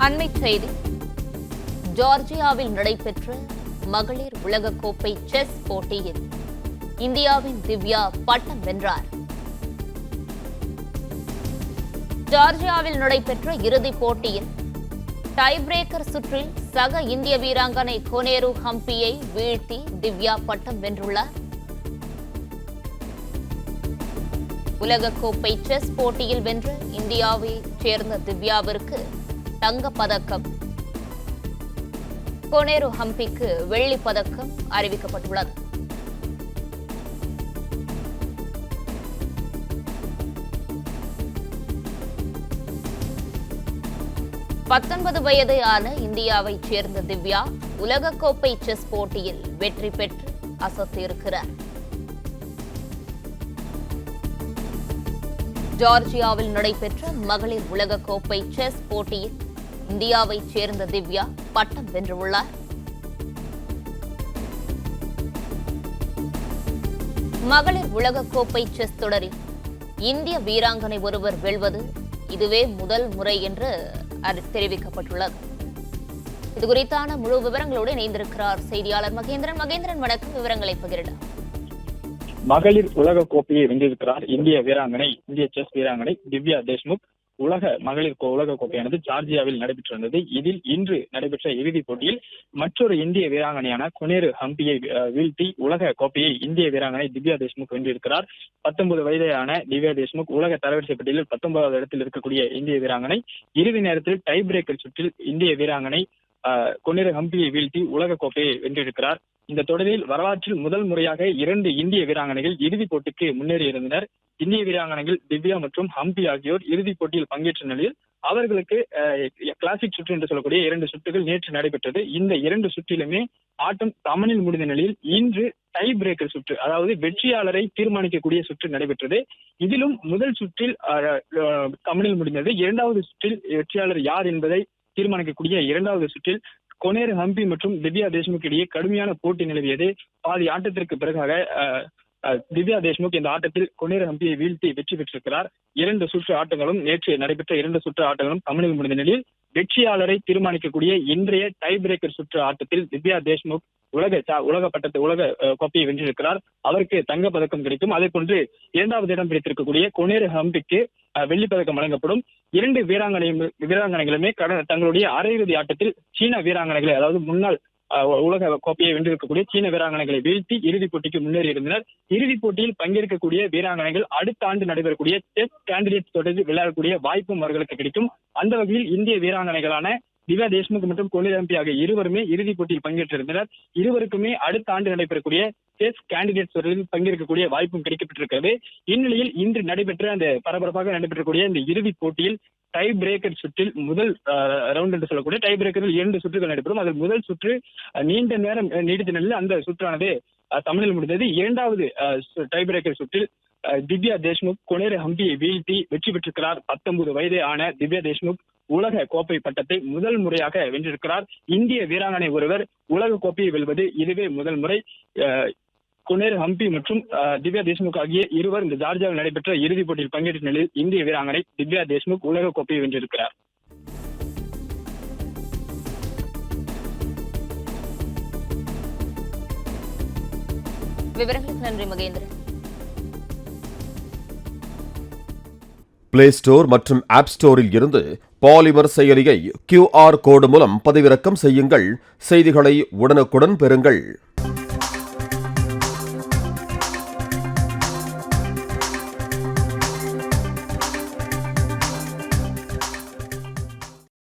அண்மைச் செய்தி. ஜார்ஜியாவில் நடைபெற்ற மகளிர் உலகக்கோப்பை செஸ் போட்டியில் இந்தியாவின் திவ்யா பட்டம் வென்றார். ஜார்ஜியாவில் நடைபெற்ற இறுதிப் போட்டியில் டை பிரேக்கர் சுற்றில் சக இந்திய வீராங்கனை கோனேரு ஹம்பியை வீழ்த்தி திவ்யா பட்டம் வென்றுள்ளார். உலகக்கோப்பை செஸ் போட்டியில் வென்ற இந்தியாவைச் சேர்ந்த திவ்யாவிற்கு தங்கப் பதக்கம், கோனேரு ஹம்பிக்கு வெள்ளிப் பதக்கம் அறிவிக்கப்பட்டுள்ளது. வயதான இந்தியாவைச் சேர்ந்த திவ்யா உலகக்கோப்பை செஸ் போட்டியில் வெற்றி பெற்று அசத்தியிருக்கிறார். ஜார்ஜியாவில் நடைபெற்ற மகளிர் உலகக்கோப்பை செஸ் போட்டியில் இந்தியாவைச் சேர்ந்த திவ்யா பட்டம் வென்றுள்ளார். மகளிர் உலகக்கோப்பை செஸ் தொடரில் இந்திய வீராங்கனை ஒருவர் வெல்வது இதுவே முதல் முறை என்று தெரிவிக்கப்பட்டுள்ளது. இதுகுறித்தான முழு விவரங்களோடு இணைந்திருக்கிறார் செய்தியாளர் மகேந்திரன். மகேந்திரன், வணக்கம். விவரங்களை பகிரலாம். மகளிர் உலக கோப்பையை வென்றிருக்கிறார் இந்திய வீராங்கனை, இந்திய செஸ் வீராங்கனை திவ்யா தேஷ்முக். உலக மகளிர் உலக கோப்பையானது ஜார்ஜியாவில் நடைபெற்று வந்தது. இதில் இன்று நடைபெற்ற இறுதிப் போட்டியில் மற்றொரு இந்திய வீராங்கனையான கோனேரு ஹம்பியை வீழ்த்தி உலக கோப்பையை இந்திய வீராங்கனை திவ்யா தேஷ்முக் வென்றிருக்கிறார். 19 வயதான திவ்யா தேஷ்முக் உலக தரவரிசை பட்டியலில் 19வது இடத்தில் இருக்கக்கூடிய இந்திய வீராங்கனை. இறுதி நேரத்தில் டை பிரேக்கர் சுற்றில் இந்திய வீராங்கனை கோனேரு ஹம்பியை வீழ்த்தி உலக கோப்பையை வென்றிருக்கிறார். இந்த தொடரில் வரலாற்றில் முதல் முறையாக 2 இந்திய வீராங்கனைகள் இறுதிப் போட்டிக்கு முன்னேறியிருந்தனர். இந்திய வீராங்கனைகள் திவ்யா மற்றும் ஹம்பி ஆகியோர் இறுதிப் போட்டியில் பங்கேற்ற நிலையில் அவர்களுக்கு கிளாசிக் சுற்று என்று சொல்லக்கூடிய 2 சுற்றுகள் நேற்று நடைபெற்றது. இந்த 2 சுற்றிலுமே ஆட்டம் சமனில் முடிந்த நிலையில் இன்று டை பிரேக்கர் சுற்று, அதாவது வெற்றியாளரை தீர்மானிக்கக்கூடிய சுற்று நடைபெற்றது. இதிலும் முதல் சுற்றில் சமனில் முடிந்தது. 2வது சுற்றில் வெற்றியாளர் யார் என்பதை தீர்மானிக்கக்கூடிய 2வது சுற்றில் கோனேரு ஹம்பி மற்றும் திவ்யா தேஷ்முக் இடையே கடுமையான போட்டி நிலவியது. பாதி ஆட்டத்திற்கு பிறகாக திவ்யா தேஷ்முக் இந்த ஆட்டத்தில் கோனேரு ஹம்பியை வீழ்த்தி வெற்றி பெற்றிருக்கிறார். 2 சுற்று ஆட்டங்களும் நேற்று நடைபெற்ற 2 சுற்று ஆட்டங்களும் சமனில் முடிந்த நிலையில் வெற்றியாளரை தீர்மானிக்கக்கூடிய இன்றைய டை பிரேக்கர் சுற்று ஆட்டத்தில் திவ்யா தேஷ்முக் உலக கோப்பையை வென்றிருக்கிறார். அவருக்கு தங்கப் பதக்கம் கிடைக்கும். அதே போன்று 2வது இடம் பிடித்திருக்கக்கூடிய கோனேரு ஹம்பிக்கு வெள்ளிப் பதக்கம் வழங்கப்படும். 2 வீராங்கனைகளுமே தங்களுடைய அரையிறுதி ஆட்டத்தில் சீன வீராங்கனைகளை, அதாவது முன்னாள் உலக கோப்பையை வென்றிருக்கக்கூடிய சீன வீராங்கனைகளை வீழ்த்தி இறுதிப் போட்டிக்கு முன்னேறியிருந்தனர். இறுதிப் போட்டியில் பங்கேற்கக்கூடிய வீராங்கனைகள் அடுத்த ஆண்டு நடைபெறக்கூடிய செஸ் கேண்டிடேட் தொடரில் விளையாடக்கூடிய வாய்ப்பும் அவர்களுக்கு கிடைக்கும். அந்த வகையில் இந்திய வீராங்கனைகளான திவ்யா தேஷ்முக் மற்றும் கோனேரு ஹம்பி ஆகிய இருவருமே இறுதிப் போட்டியில் பங்கேற்றிருந்தனர். இருவருக்குமே அடுத்த ஆண்டு நடைபெறக்கூடிய செஸ் கேண்டிடேட் தொடரில் பங்கேற்கக்கூடிய வாய்ப்பும் கிடைக்கப்பட்டிருக்கிறது. இந்நிலையில் இன்று நடைபெற்ற அந்த பரபரப்பாக நடைபெறக்கூடிய இந்த இறுதிப் போட்டியில் டை பிரேக்கர் சுற்றில் முதல் ரவுண்ட் என்று சொல்லக்கூடிய டை பிரேக்கரில் 2 சுற்றுகள் நடைபெறும். அதில் முதல் சுற்று நீண்ட நேரம் நீடித்த நிலையில் அந்த சுற்றானது சமனில் முடிந்தது. 2வது டை பிரேக்கர் சுற்றில் திவ்யா தேஷ்முக் கோனேரு ஹம்பியை வீழ்த்தி வெற்றி பெற்றிருக்கிறார். 19 வயதான திவ்யா தேஷ்முக் உலக கோப்பை பட்டத்தை முதல் முறையாக வென்றிருக்கிறார். இந்திய வீராங்கனை ஒருவர் உலக கோப்பையை வெல்வது இதுவே முதல் முறை. கோனேரு ஹம்பி மற்றும் திவ்யா தேஷ்முக் ஆகிய இருவர் இந்த ஜார்ஜியாவில் நடைபெற்ற இறுதிப் போட்டியில் பங்கேற்ற நிலையில் இந்திய வீராங்கனை திவ்யா தேஷ்முக் உலக கோப்பையை வென்றிருக்கிறார். விவரங்களுக்கு நன்றி மகேந்திரன். பிளே ஸ்டோர் மற்றும் ஆப் ஸ்டோரில் இருந்து பாலிமர் செயலியை QR கோடு மூலம் பதிவிறக்கம் செய்யுங்கள். செய்திகளை உடனுக்குடன் பெறுங்கள்.